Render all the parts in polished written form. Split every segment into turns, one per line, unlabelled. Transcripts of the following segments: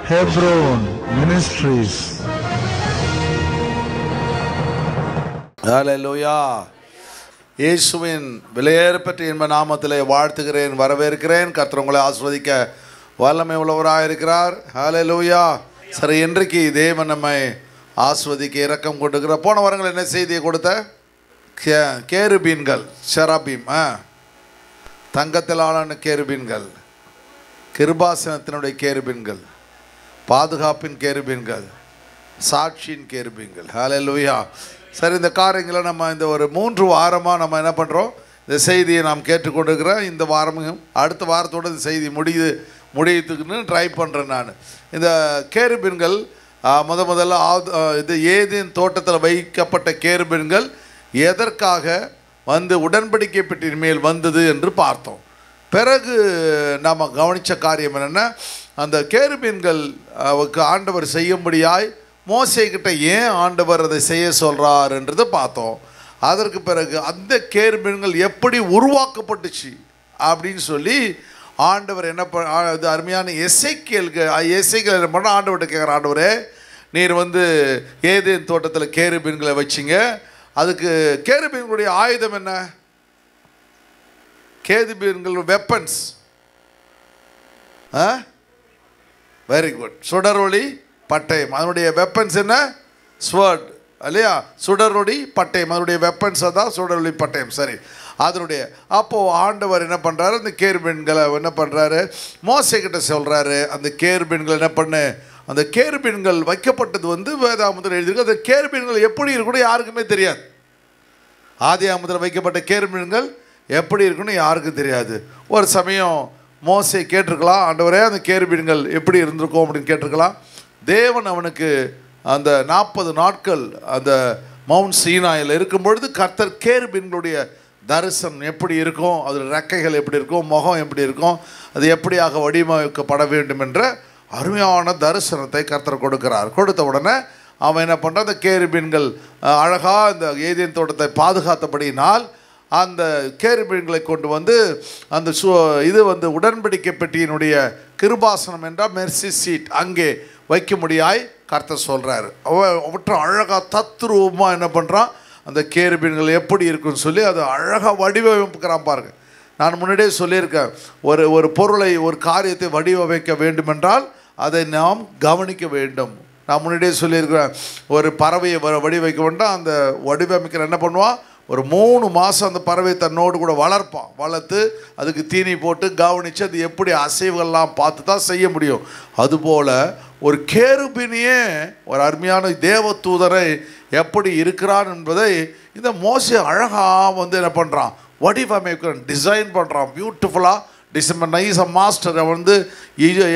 Hebron Ministries.
ஹல்லேலூயா. இயேசுவின் விலையேறப்பெற்ற இன்ப நாமத்திலே வாழ்த்துகிறேன், வரவேற்கிறேன். கர்த்தர் உங்களை ஆசீர்வதிக்க வல்லமை உள்ளவராக இருக்கிறார். ஹல்லேலூயா. சரி, இன்றைக்கு தேவன் நம்மை ஆசீர்வதிக்க இரக்கம் கொண்டுக்கிறார். போன வாரங்கள் என்ன செய்தியை கொடுத்த? கேருபீன்கள், ஷெராபீம், தங்கத்திலான கேருபீன்கள், கிருபாசனத்தினுடைய கேருபீன்கள், பாதுகாப்பின் கேருபீன்கள், சாட்சியின் கேருபீன்கள். ஹல்லேலூயா. சரி, இந்த காரியங்களை நம்ம இந்த ஒரு 3 வாரமாக நம்ம என்ன பண்ணுறோம்? இந்த செய்தியை நாம் கேட்டுக்கொண்டிருக்கிறோம். இந்த வாரமும் அடுத்த வாரத்தோடு இந்த செய்தி முடியத்துக்குன்னு ட்ரை பண்ணுறேன் நான். இந்த கேருபீன்கள் முதல்ல இது ஏதேன் தோட்டத்தில் வைக்கப்பட்ட கேருபீன்கள் எதற்காக வந்து உடன்படிக்கை பெட்டியின் மேல் வந்தது என்று பார்த்தோம். பிறகு நாம் கவனித்த காரியம் என்னென்னா, அந்த கேருபீன்கள் ஆண்டவர் செய்யும்படியாய் மோசேக்கிட்ட ஏன் ஆண்டவர் அதை செய்ய சொல்கிறார் என்றதை பார்த்தோம். அதற்கு பிறகு அந்த கேருபீன்கள் எப்படி உருவாக்கப்பட்டுச்சு அப்படின்னு சொல்லி ஆண்டவர் என்ன அது அருமையான எசேக்கியேலுக்கு என்ன பண்ண ஆண்டவர்கிட்ட கேட்குற, ஆண்டவரே நீர் வந்து ஏதேன் தோட்டத்தில் கேருபீன்களை வச்சிங்க, அதுக்கு கேருபீன்களுடைய ஆயுதம் என்ன? கேருபீன்கள் வெப்பன்ஸ். Very good. சுடரொளி பட்டயம், அதனுடைய வெப்பன்ஸ் என்ன? ஸ்வர்ட் இல்லையா? சுடரொளி பட்டயம், அதனுடைய வெப்பன்ஸ் தான் சுடரொளி பட்டயம். சரி, அதனுடைய அப்போது ஆண்டவர் என்ன பண்ணுறாரு? அந்த கேருபீன்களை என்ன பண்ணுறாரு? மோசேக்கிட்ட சொல்கிறாரு, அந்த கேருபீன்கள் என்ன பண்ணு, அந்த கேருபீன்கள் வைக்கப்பட்டது வந்து வேதாகமத்தில் எழுதியிருக்கு. அந்த கேருபீன்கள் எப்படி இருக்கணும் யாருக்குமே தெரியாது. ஆதியாகமத்தில் வைக்கப்பட்ட கேருபீன்கள் எப்படி இருக்குன்னு யாருக்கும் தெரியாது. ஒரு சமயம் மோசே கேட்டிருக்கலாம், ஆண்டவரே அந்த கேருபீன்கள் எப்படி இருந்திருக்கும் அப்படின்னு கேட்டிருக்கலாம். தேவன் அவனுக்கு அந்த 40 நாட்கள் அந்த மவுண்ட் சீனாயில் இருக்கும் பொழுது கர்த்தர் கேருபீன்களுடைய தரிசனம் எப்படி இருக்கும், அதில் ரெக்கைகள் எப்படி இருக்கும், முகம் எப்படி இருக்கும், அது எப்படியாக வடிவமைக்கப்பட வேண்டும் என்ற அருமையான தரிசனத்தை கர்த்தர் கொடுக்கிறார். கொடுத்த உடனே அவன் என்ன பண்ணுறான்? அந்த கேருபீன்கள் அழகாக இந்த ஏதேன் தோட்டத்தை பாதுகாத்தபடியினால் அந்த கேருபீன்களை கொண்டு வந்து அந்த இது வந்து உடன்படிக்கை பெட்டியினுடைய கிருபாசனம் என்றால் மெர்சி சீட் அங்கே வைக்க முடியாய் கர்த்தர் சொல்கிறாரு. அவற்றை அழகாக தத்ரூபமாக என்ன பண்ணுறான்? அந்த கேருபீன்கள் எப்படி இருக்குன்னு சொல்லி அதை அழகாக வடிவமைக்கிறான். பாருங்கள், நான் முன்னாடியே சொல்லியிருக்கேன், ஒரு பொருளை ஒரு காரியத்தை வடிவமைக்க வேண்டுமென்றால் அதை நாம் கவனிக்க வேண்டும். நான் முன்னாடியே சொல்லியிருக்கிறேன், ஒரு பறவையை வடிவமைக்க வேண்டாம், அந்த வடிவமைக்கிற என்ன பண்ணுவான்? ஒரு 3 மாதம் அந்த பறவை தன்னோடு கூட வளர்ப்பான். வளர்த்து அதுக்கு தீனி போட்டு கவனித்து அது எப்படி அசைவுகள்லாம் பார்த்து தான் செய்ய முடியும். அதுபோல் ஒரு கேருபீனியே ஒரு அருமையான தேவ தூதரை எப்படி இருக்கிறான் என்பதை இந்த மோசே அழகாக வந்து என்ன பண்ணுறான்? வடிவமைக்கிறான், டிசைன் பண்ணுறான். பியூட்டிஃபுல்லாக டிசைன் நைஸ் மாஸ்டர். அவன் வந்து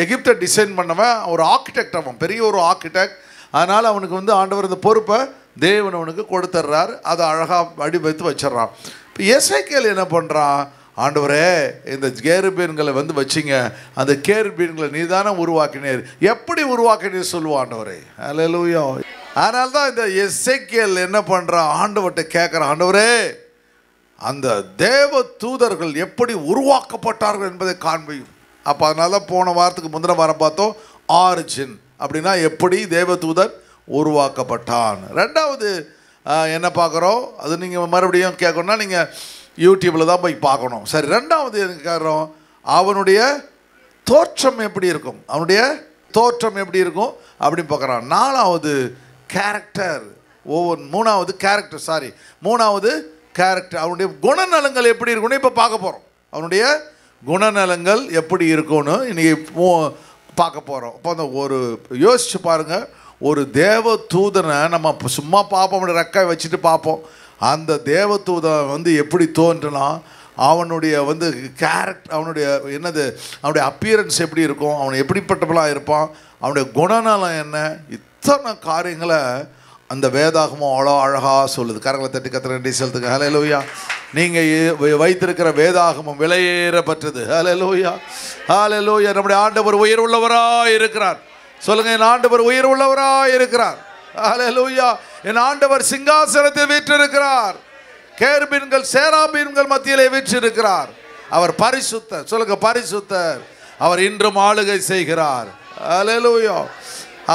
எகிப்தை டிசைன் பண்ணவன் ஒரு ஆர்கிடெக்ட், அவன் பெரிய ஒரு ஆர்கிடெக்ட். அதனால் அவனுக்கு வந்து ஆண்டவர் இந்த பொறுப்பை தேவன் அவனுக்கு கொடுத்துட்றார். அதை அழகாக வடிவமைத்து வச்சிட்றான். இப்போ எசேக்கியேல் என்ன பண்ணுறான்? ஆண்டவரே இந்த கேருபீன்களை வந்து வச்சிங்க, அந்த கேருபீன்களை நீ தானே உருவாக்கினீர், எப்படி உருவாக்கினீர் சொல்லுவான் ஆண்டவரே. ஹல்லேலூயா. அதனால தான் இந்த எசேக்கியேல் என்ன பண்ணுறான்? ஆண்டவர்கிட்ட கேட்குறான், ஆண்டவரே அந்த தேவ தூதர்கள் எப்படி உருவாக்கப்பட்டார்கள் என்பதை காண்பையும். அப்போ அதனால தான் போன வாரத்துக்கு முந்தின வாரம் பார்த்தோம், ஆரிஜின் அப்படின்னா எப்படி தேவ தூதர் உருவாக்கப்பட்டான். ரெண்டாவது என்ன பார்க்குறோம்? அது நீங்கள் மறுபடியும் கேட்கணும்னா நீங்கள் யூடியூப்பில் தான் போய் பார்க்கணும். சரி, ரெண்டாவது என்ன கேட்குறோம்? அவனுடைய தோற்றம் எப்படி இருக்கும், அவனுடைய தோற்றம் எப்படி இருக்கும் அப்படின்னு பார்க்குறான். நாலாவது கேரக்டர், மூணாவது கேரக்டர், அவனுடைய குணநலங்கள் எப்படி இருக்குன்னு இப்போ பார்க்க போகிறோம். அவனுடைய குணநலங்கள் எப்படி இருக்கும்னு இன்றைக்கி பார்க்க போகிறோம். இப்போ அந்த ஒரு யோசித்து பாருங்கள், ஒரு தேவ தூதனை நம்ம சும்மா பார்ப்போம், ரெக்கை வச்சுட்டு பார்ப்போம். அந்த தேவ தூதன் வந்து எப்படி தோன்றுனா, அவனுடைய வந்து கேரக்டர், அவனுடைய என்னது, அவனுடைய அப்பியரன்ஸ் எப்படி இருக்கும், அவன் எப்படிப்பட்டவளாக இருப்பான், அவனுடைய குணநலம் என்ன, இத்தனை காரியங்களை அந்த வேதாகமும் அவ்வளோ அழகாக சொல்லுது. கரங்களை தட்டி கத்திர நன்றி செலுத்துங்க. ஹல்லேலூயா. நீங்கள் வைத்திருக்கிற வேதாகமும் விலையேறப்பட்டது. ஹல்லேலூயா, ஹல்லேலூயா. நம்முடைய ஆண்டவர் உயிர் உள்ளவராக இருக்கிறார். சொல்லுங்க, என் ஆண்டவர் உயிர் உள்ளவராக இருக்கிறார். ஹல்லேலூயா. என் ஆண்டவர் சிங்காசனத்தில் வீற்றிருக்கிறார். கேருபீன்கள் சேராபீன்கள் மத்தியிலே வீற்றிருக்கிறார். அவர் பரிசுத்தர். சொல்லுங்க, பரிசுத்தர். அவர் இன்றும் ஆளுகை செய்கிறார். ஹல்லேலூயா.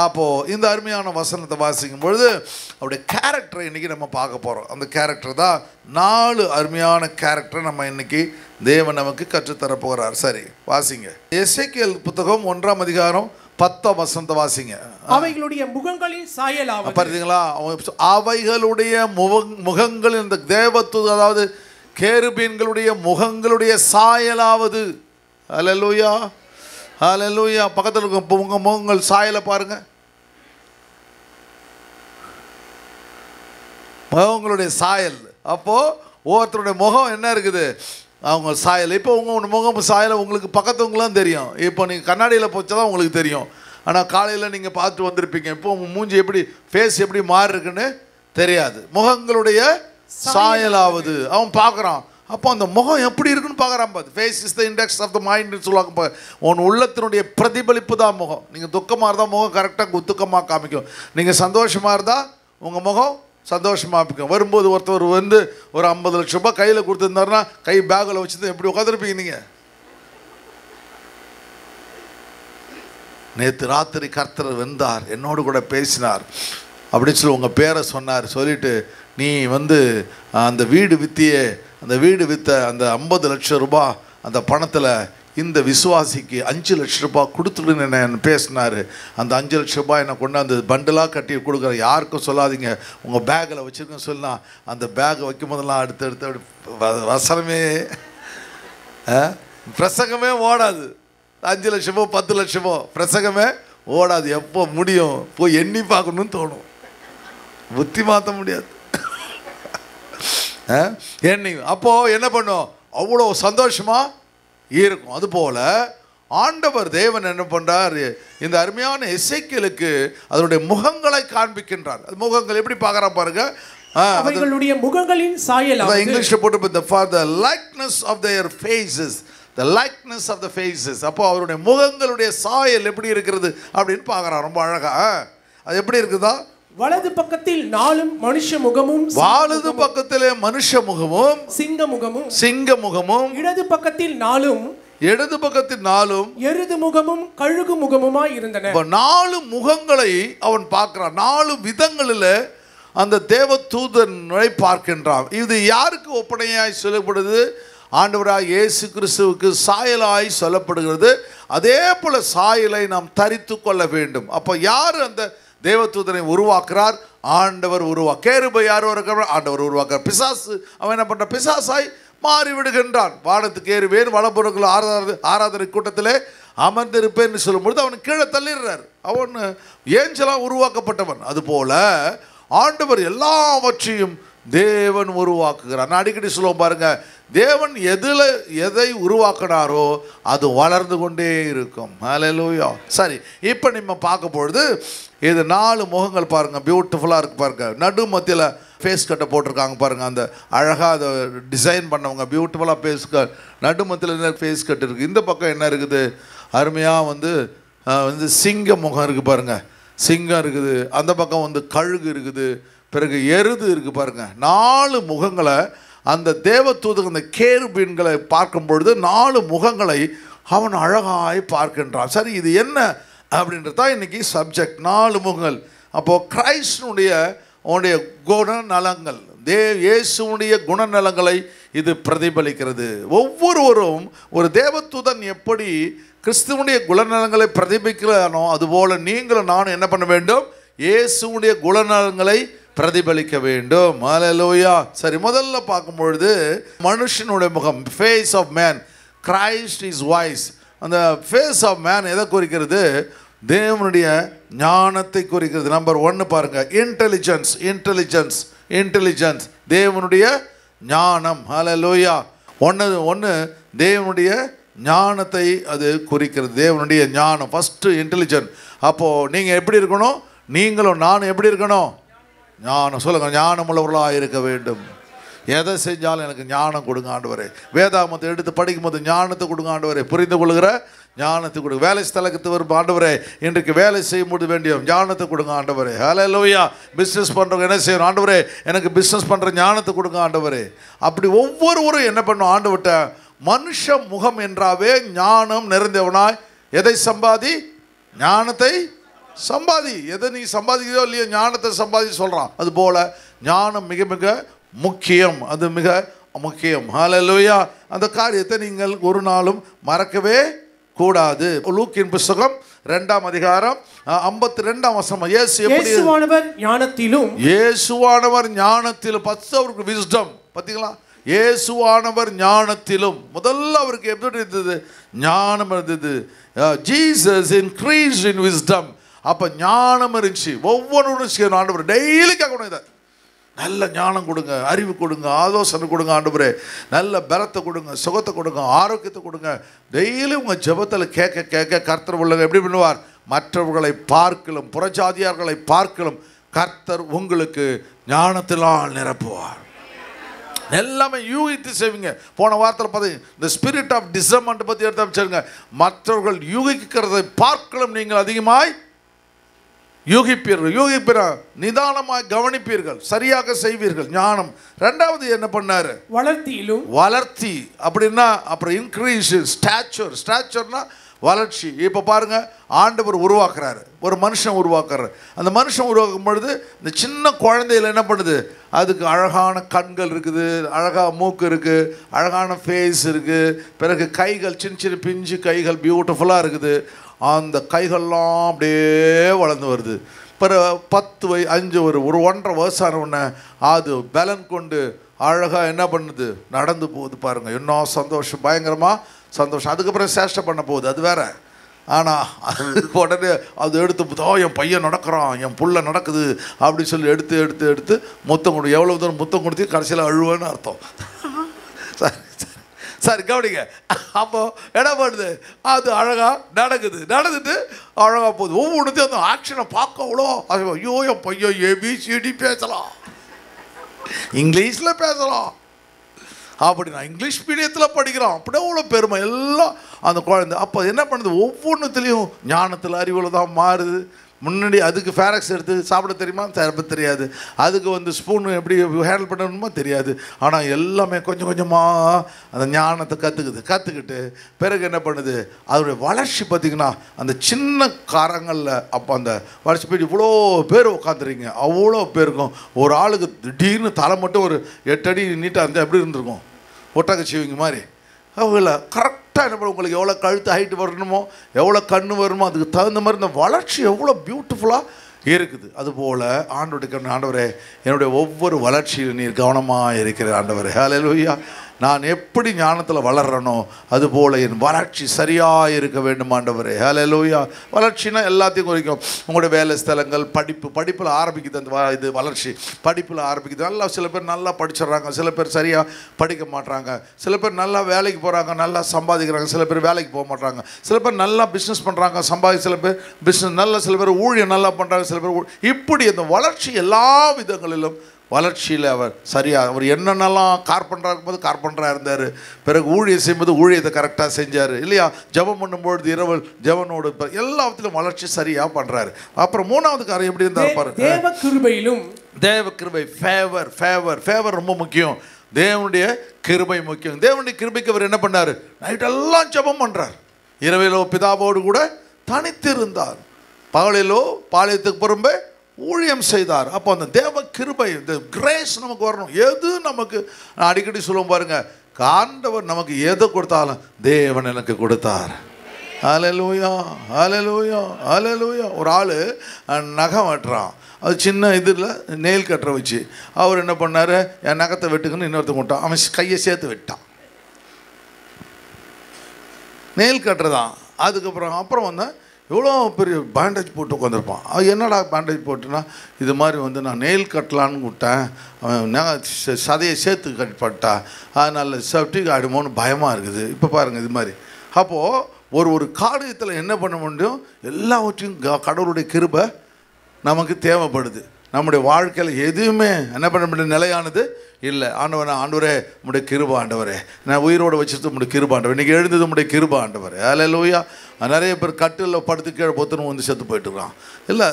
அப்போ இந்த அருமையான வசனத்தை வாசிக்கும் பொழுது அவருடைய கேரக்டரை இன்னைக்கு நம்ம பார்க்க போகிறோம். அந்த கேரக்டர் தான் 4 அருமையான கேரக்டரை நம்ம இன்னைக்கு தேவன் நமக்கு கற்றுத்தர போகிறார். சரி, வாசிங்க. எசேக்கியேல் புத்தகம் 1ஆம் அதிகாரம் 10ஆம் வசனத்தை வாசிங்க.
அவைகளுடைய முகங்களின் சாயலாவது,
பார்த்தீங்களா, அவைகளுடைய முகங்களின் இந்த தேவதூத, அதாவது கேருபீன்களுடைய முகங்களுடைய சாயலாவது. ஹல்லேலூயா, ஹல்லேலூயா. பக்கத்தில் இருக்க உங்க முகங்கள் சாயலை பாருங்க, முகங்களுடைய சாயல். அப்போ ஒவ்வொருத்தருடைய முகம் என்ன இருக்குது, அவங்க சாயல். இப்போ உங்கள் முகம் சாயலை உங்களுக்கு பக்கத்துவங்களாம் தெரியும். இப்போ நீங்கள் கண்ணாடியில் போச்சா தான் உங்களுக்கு தெரியும். ஆனால் காலையில் நீங்கள் பார்த்து வந்திருப்பீங்க. இப்போ உங்கள் மூஞ்சி எப்படி, ஃபேஸ் எப்படி மாறி இருக்குன்னு தெரியாது. முகங்களுடைய சாயலாவது அவன் பார்க்குறான். அப்போ அந்த முகம் எப்படி இருக்குன்னு பார்க்குறான். பார்த்து face is the index of the மைண்ட்னு சொல்லுவாங்க. உன் உள்ளத்தினுடைய பிரதிபலிப்பு தான் முகம். நீங்கள் துக்கமாக இருந்தால் முகம் கரெக்டாக துக்கமாக காமிக்கும். நீங்கள் சந்தோஷமாக இருந்தால் உங்கள் முகம் சந்தோஷமாக இருக்கும். வரும்போது ஒருத்தர் வந்து ஒரு 50 லட்சம் ரூபாய் கையில் கொடுத்துருந்தாருன்னா கை பேக்கில் வச்சுட்டு எப்படி உட்காந்துருப்பீங்க நீங்கள்? நேற்று ராத்திரி கர்த்தர் வந்தார், என்னோடு கூட பேசினார் அப்படின்னு சொல்லி உங்கள் பேரை சொன்னார். சொல்லிவிட்டு நீ வந்து அந்த வீடு வித்தியே, அந்த வீடு விற்ற அந்த 50 லட்சம் ரூபாய் அந்த பணத்தில் இந்த விசுவாசிக்கு 5 லட்சம் ரூபாய் கொடுத்துடுன்னு என்ன பேசினார். அந்த 5 லட்சம் ரூபாய் என்னை கொண்டாந்து பண்டலாக கட்டி கொடுக்குறேன், யாருக்கும் சொல்லாதீங்க, உங்கள் பேக்கில் வச்சுருக்கேன்னு சொல்லலாம். அந்த பேக்கை வைக்கும் போதெல்லாம் அடுத்து வசனமே பிரசங்கமே ஓடாது. 5 லட்சமோ 10 லட்சமோ பிரசங்கமே ஓடாது. எப்போ முடியும் போய் எண்ணி பார்க்கணும்னு தோணும், புத்தி மாற்ற முடியாது. எண்ணி அப்போது என்ன பண்ணும், அவ்வளோ சந்தோஷமாக இருக்கும். அதுபோல் ஆண்டவர் தேவன் என்ன பண்ணுறார், இந்த அருமையான எசேக்கியேலுக்கு அதனுடைய முகங்களை காண்பிக்கின்றார். முகங்கள் எப்படி பார்க்குறான் பாருங்க.
அவைகளுடைய முகங்களின் சாயலாவது,
இங்கிலீஷ்ல போட்டு for the likeness of their faces, the likeness of the faces. அப்போ அவருடைய முகங்களுடைய சாயல் எப்படி இருக்கிறது அப்படின்னு பார்க்குறான். ரொம்ப அழகா அது எப்படி இருக்குதா,
வலது பக்கத்தில் 4 மனுஷ முகமும்,
வலது பக்கத்திலே மனுஷ முகமும்
சிங்க முகமும்,
சிங்க முகமும்,
இடது பக்கத்தில் 4
இடது பக்கத்தில் 4
எருது முகமும் கழுகு முகமுமாய் இருந்தன.
4 முகங்களை அவன் பார்க்கிறான். 4 விதங்களில் அந்த தேவதூதனை பார்க்கின்றான். இது யாருக்கு ஒப்பனையாய் சொல்லப்படுது, ஆண்டவராய் இயேசு கிறிஸ்துவுக்கு சாயலாய் சொல்லப்படுகிறது. அதே போல சாயலை நாம் தரித்து கொள்ள வேண்டும். அப்போ யார் அந்த தேவதூதனை உருவாக்குறார், ஆண்டவர் கேருபை யார் இருக்கிறார், ஆண்டவர் உருவாக்குறார். பிசாசு அவன் என்ன பண்ற, பிசாசாய் மாறிவிடுகின்றான். வானத்துக்கு ஏறுவேன், வலப்புறங்கள் ஆராதனை கூட்டத்திலே அமர்ந்திருப்பேன்னு சொல்லும்பொழுது அவன் கீழே தள்ளிடுறார். அவன் ஏஞ்சலாக உருவாக்கப்பட்டவன். அதுபோல ஆண்டவர் எல்லாவற்றையும் தேவன் உருவாக்குகிறார். நான் அடிக்கடி சொல்லுவோம் பாருங்க, தேவன் எதை உருவாக்கினாரோ அது வளர்ந்து கொண்டே இருக்கும். ஹல்லேலூயா. சரி, இப்போ நம்ம பார்க்க பொழுது இது 4 முகங்கள் பாருங்க, பியூட்டிஃபுல்லாக இருக்கு பாருங்க. நடு மத்தியில் ஃபேஸ் கட்டை போட்டிருக்காங்க பாருங்க, அந்த அழகாக அதை டிசைன் பண்ணவங்க பியூட்டிஃபுல்லாக ஃபேஸ் கட். நடு மத்தியில் ஃபேஸ் கட் இருக்குது. இந்த பக்கம் என்ன இருக்குது, அருமையாக வந்து சிங்க முகம் இருக்குது பாருங்க, சிங்கம் இருக்குது. அந்த பக்கம் வந்து கழுகு இருக்குது, பிறகு எருது இருக்குது பாருங்க. 4 முகங்களை அந்த தேவதூதன் அந்த கேருபீன்களை பார்க்கும் பொழுது 4 முகங்களை அவன் அழகாய் பார்க்கின்றான். சரி, இது என்ன அப்படின்றது தான் இன்னைக்கு சப்ஜெக்ட். 4 முகங்கள். அப்போது கிரைஸ்டனுடைய குணநலங்கள், இயேசுடைய குணநலங்களை இது பிரதிபலிக்கிறது. ஒவ்வொருவரும் ஒரு தேவதூதன் எப்படி கிறிஸ்துவனுடைய குணநலங்களை பிரதிபலிக்கிறானோ அதுபோல நீங்களும் நானும் என்ன பண்ண வேண்டும், இயேசுடைய குணநலங்களை பிரதிபலிக்க வேண்டும். ஹல்லேலூயா. சரி, முதல்ல பார்க்கும் பொழுது மனுஷனுடைய முகம், face of man, Christ is voice. அந்த ஃபேஸ் ஆஃப் மேன் எதை குறிக்கிறது, தேவனுடைய ஞானத்தை குறிக்கிறது. நம்பர் 1 பாருங்க, இன்டெலிஜென்ஸ், தேவனுடைய ஞானம். ஹல்லேலூயா. ஒன்று தேவனுடைய ஞானத்தை அது குறிக்கிறது, தேவனுடைய ஞானம். First intelligent. அப்போது நீங்கள் எப்படி இருக்கணும், நீங்களும் நானும் எப்படி இருக்கணும், ஞானம். சொல்லுங்கள், ஞானம் உள்ளவர்களாக இருக்க வேண்டும். எதை செஞ்சாலும் எனக்கு ஞானம் கொடுங்க ஆண்டவரே. வேதாகமத்தை எடுத்து படிக்கும் போது ஞானத்தை கொடுங்க ஆண்டவரே, புரிந்து கொள்கிற ஞானத்தை கொடுங்க. வேலை ஸ்தலத்துக்கு வரும் ஆண்டவரே, இன்றைக்கு வேலை செய்யும்போது வேண்டிய ஞானத்தை கொடுங்க ஆண்டவரே. ஹல்லேலூயா. பிஸ்னஸ் பண்ணுறவங்க என்ன செய்யணும், ஆண்டவரே எனக்கு பிஸ்னஸ் பண்ணுற ஞானத்தை கொடுங்க ஆண்டவரே. அப்படி ஒவ்வொருவரும் என்ன பண்ணும், ஆண்டவர்கிட்ட மனுஷ முகம் என்றாவே ஞானம் நிறைந்தவனாய் எதை சம்பாதி, ஞானத்தை சம்பாதி. எதை நீ சம்பாதிக்கிறோ இல்லையோ ஞானத்தை சம்பாதி சொல்கிறான். அதுபோல் ஞானம் மிக மிக முக்கியம். அது மிக முக்கியம். ஹல்லேலூயா. அந்த காரியத்தை நீங்கள் ஒரு நாளும் மறக்கவே கூடாது. லூக்கின் புத்தகம் 2ஆம் அதிகாரம் 52ஆம் வசனம்.
இயேசுவானவர் ஞானத்திலும்,
இயேசுவானவர் ஞானத்திலும், ஃபர்ஸ்ட் அவருக்கு விஸ்டம். பார்த்தீங்களா? இயேசுவானவர் ஞானத்திலும். முதல்ல அவருக்கு எப்படி இருந்தது? ஞானம் இருந்தது. ஜீசஸ் இன்க்ரீஸ்ட் இன் விஸ்டம். அப்போ ஞானம் இருந்துச்சு. ஒவ்வொன்றும் ஆண்டவர் டெய்லி கேட்கணும், இதை நல்ல ஞானம் கொடுங்க, அறிவு கொடுங்க, ஆலோசனை கொடுங்க ஆண்டவரே, நல்ல பலத்தை கொடுங்க, சுகத்தை கொடுங்க, ஆரோக்கியத்தை கொடுங்க. டெய்லி உங்கள் ஜெபத்தில் கேட்க கேட்க கர்த்தர் உள்ளங்க எப்படி பண்ணுவார்? மற்றவர்களை பார்க்கலும் புறஜாதியார்களை பார்க்கலும் கர்த்தர் உங்களுக்கு ஞானத்தினால் நிரப்புவார். எல்லாமே யூகித்து செய்வீங்க. போன வாரத்தில் பார்த்தீங்க, இந்த ஸ்பிரிட் ஆஃப் டிசர்ன்மெண்ட் பற்றி எடுத்து வச்சுருங்க. மற்றவர்கள் யூகிக்கிறதை பார்க்கலும் நீங்கள் அதிகமாய் யூகிப்பீர்கள், நிதானமாக கவனிப்பீர்கள், சரியாக செய்வீர்கள். ஞானம். ரெண்டாவது என்ன பண்ணாரு? வளர்த்தி. அப்படின்னா அப்புறம் இன்க்ரீஸ் ஸ்டாச்சர். ஸ்டாச்சர்னா வளர்ச்சி. இப்போ பாருங்க, ஆண்டவர் உருவாக்குறாரு, ஒரு மனுஷன் உருவாக்குறாரு. அந்த மனுஷன் உருவாக்கும் பொழுது இந்த சின்ன குழந்தையில் என்ன பண்ணுது? அதுக்கு அழகான கண்கள் இருக்குது, அழகாக மூக்கு இருக்குது, அழகான ஃபேஸ் இருக்குது, பிறகு கைகள் சின்ன சின்ன பிஞ்சு கைகள் பியூட்டிஃபுல்லாக இருக்குது. அந்த கைகள்லாம் அப்படியே வளர்ந்து வருது. பிறகு 10 5 ஒரு 1.5 வயசான உடனே அது பலன் கொண்டு அழகாக என்ன பண்ணுது? நடந்து போகுது. பாருங்கள், இன்னும் சந்தோஷம், பயங்கரமாக சந்தோஷம். அதுக்கப்புறம் சேஷ்டை பண்ண போகுது, அது வேற. ஆனால் அது உடனே அது எடுத்து என் பையன் நடக்கிறான், என் புள்ள நடக்குது அப்படி சொல்லி எடுத்து எடுத்து எடுத்து முத்தம் கொடு. எவ்வளோ தூரம் முத்தம் கொடுத்து கடைசியில் அழுவேன்னு அர்த்தம். சரி கவனிங்க. அப்போ என்ன பண்ணுது? அது அழகாக நடந்துட்டு அழகாக போகுது. ஒவ்வொன்றுத்தையும் அந்த ஆக்ஷனை பார்க்க அவ்வளோ ஐயோ என் பையன் ஏபிசிடி பேசலாம், இங்கிலீஷில் பேசலாம், அப்படி நான் இங்கிலீஷ் மீடியத்தில் படிக்கிறோம், அப்படியே அவ்வளோ பெருமை எல்லாம் அந்த குழந்தை. அப்போ என்ன பண்ணுது? ஒவ்வொன்றுத்துலேயும் ஞானத்தில் அறிவில் தான் மாறுது. முன்னாடி அதுக்கு ஃபேரக்ஸ் எடுத்து சாப்பிட தெரியுமா? தெரியாது. அதுக்கு ஸ்பூன் எப்படி ஹேண்டில் பண்ணணுமோ தெரியாது. ஆனால் எல்லாமே கொஞ்சம் கொஞ்சமாக அந்த ஞானத்தை கற்றுக்கிட்டு பிறகு என்ன பண்ணுது? அதோடைய வளர்ச்சி பார்த்திங்கன்னா அந்த சின்ன காரங்களில் அப்போ அந்த வளர்ச்சி போய்ட்டு இவ்வளோ பேர் உட்காந்துருக்கீங்க. அவ்வளோ பேருக்கும் ஒரு ஆளுக்கு திடீர்னு தலை மட்டும் ஒரு 8 அடி நீட்டாக இருந்தால் எப்படி இருந்திருக்கும்? ஒட்டகச்சிவிங்க மாதிரி. அவங்கள கரெக்டாக என்ன பண்ண, உங்களுக்கு எவ்வளோ கழுத்து ஹைட்டு வரணுமோ, எவ்வளோ கண்ணு வருமோ, அதுக்கு தகுந்த மாதிரி இந்த வளர்ச்சி எவ்வளோ பியூட்டிஃபுல்லாக இருக்குது. அதுபோல் ஆண்டவரே, என்னுடைய ஒவ்வொரு வளர்ச்சியில் நீர் கவனமாக இருக்கிற ஆண்டவரே. ஹல்லேலூயா. நான் எப்படி ஞானத்தில் வளர்றனோ அதுபோல் என் வளர்ச்சி சரியாக இருக்க வேண்டும் ஆண்டவரே. ஹல்லேலூயா. வளர்ச்சினா எல்லாத்தையும் குறிக்கும். உங்களுடைய வேலை ஸ்தலங்கள், படிப்பில் ஆரம்பிக்குது அந்த இது வளர்ச்சி. படிப்பில் ஆரம்பிக்குது. நல்லா சில பேர் நல்லா படிச்சிடுறாங்க, சில பேர் சரியாக படிக்க மாட்றாங்க, சில பேர் நல்லா வேலைக்கு போகிறாங்க, நல்லா சம்பாதிக்கிறாங்க, சில பேர் வேலைக்கு போக மாட்றாங்க, சில பேர் நல்லா பிஸ்னஸ் பண்ணுறாங்க, சில பேர் பிஸ்னஸ் நல்லா, சில பேர் ஊழியம் நல்லா பண்ணுறாங்க, சில பேர் இப்படி அந்த வளர்ச்சி எல்லா விதங்களிலும் வளர்ச்சியில் அவர் சரியாக, அவர் என்னென்னலாம் கார்பெண்டராக இருக்கும்போது கார்பெண்டராக இருந்தார், பிறகு ஊழியம் செய்யும்போது ஊழியத்தை கரெக்டாக செஞ்சார் இல்லையா, ஜெபம் பண்ணும்பொழுது இரவு ஜெபனோடு எல்லாத்திலும் வளர்ச்சி சரியாக பண்ணுறாரு. அப்புறம் 3வது காரியம் எப்படி இருந்தார் பாருங்க, தேவ கிருபை. ஃபேவர் ரொம்ப முக்கியம். தேவனுடைய கிருபை முக்கியம். தேவனுடைய கிருபைக்கு அவர் என்ன பண்ணார்? நைட்டெல்லாம் ஜெபம் பண்ணுறார். இரவிலோ பிதாவோடு கூட தனித்திருந்தார், பகலிலோ பாளையத்துக்கு புறம்பே ஊழியம் செய்தார். அப்போ அந்த தேவ கிருபை, இந்த கிரேஸ் நமக்கு வரணும். எது நமக்கு, நான் அடிக்கடி சொல்லுவோம் பாருங்க, ஆண்டவர் நமக்கு எதை கொடுத்தாலும் தேவன் எனக்கு கொடுத்தார். ஹல்லேலூயா, ஹல்லேலூயா, ஹல்லேலூயா. ஒரு ஆள் நகம் வெட்டுறான், அது சின்ன இதில் நெயில் கட்டுற வச்சு அவர் என்ன பண்ணார்? என் நகத்தை வெட்டுக்குன்னு இன்னொருத்தன் விட்டான், அவன் கையை சேர்த்து வெட்டான். நெயில் கட்டுறதான். அப்புறம் வந்தேன், எவ்வளோ பெரிய பேண்டேஜ் போட்டு உட்காந்துருப்பான். அது என்னடா பேண்டேஜ் போட்டுன்னா, இது மாதிரி நான் நெயில் கட்டலான்னு விட்டேன், அவன் சதையை சேர்த்து கட்டிப்பட்டா, அதனால் செப்டிக் ஆகிடுமோன்னு பயமாக இருக்குது. இப்போ பாருங்கள் இது மாதிரி. அப்போது ஒரு காரியத்தில் என்ன பண்ண முடியும்? எல்லாவற்றையும் கடவுளுடைய கிருபை நமக்கு தேவைப்படுது. நம்முடைய வாழ்க்கையில் எதுவுமே என்ன பண்ண முடியும், நிலையானது இல்லை. ஆண்டவரே உம்முடைய கிருபை ஆண்டவரே, நான் உயிரோடு வச்சுட்டு உம்முடைய கிருபை ஆண்டவர், இன்றைக்கி எழுந்தது உம்முடைய கிருபை ஆண்டவரே. ஹல்லேலூயா. நிறைய பேர் கட்டிலில் படுத்து கீழே பொத்துன்னு செத்து போயிட்டுருக்கான் இல்லை.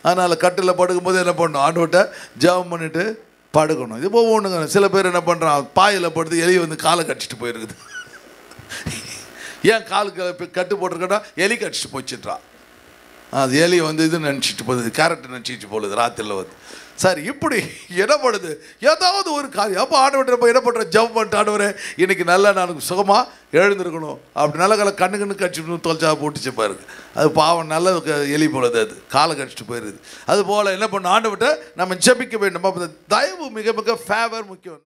அதனால் கட்டிலில் படுக்கும்போது என்ன பண்ணணும்? ஆண்டவர்கிட்ட ஜெபம் பண்ணிவிட்டு படுக்கணும். இது ஒவ்வொன்றுங்க. சில பேர் என்ன பண்ணுறான்? பாயில் படுத்து எலி காலை கட்டிட்டு போயிருக்குது. ஏன் காலுக்கு கட்டு போட்டிருக்கா? எலி கடிச்சிட்டு போச்சுட்றான். அது எலி வந்து இது நினச்சிட்டு போகுது, கேரட் நினச்சிட்டு போகுது ராத்திரியில் வந்து. சரி, இப்படி என்ன பண்ணுது? ஏதாவது ஒரு காரியம். அப்போ ஆண்டவர்கிட்ட நம்ம என்ன பண்ணுறோம்? ஜெபம் பண்ணிட்டு, ஆண்டவரே இன்னைக்கு நல்லா நான் சுகமாக எழுந்திருக்கணும். அப்படி நல்ல கண்ணு கடிச்சிட்டு தொலைச்சா போட்டுச்சு பாருங்க. அது பாவம் நல்ல எலி போலது, அது காலை கடிச்சிட்டு போயிடுது. அது போல் என்ன பண்ண, ஆண்டவர்கிட்ட நம்ம ஜெபிக்க வேண்டும். அப்போ தயவு மிக மிக ஃபேவர் முக்கியம்.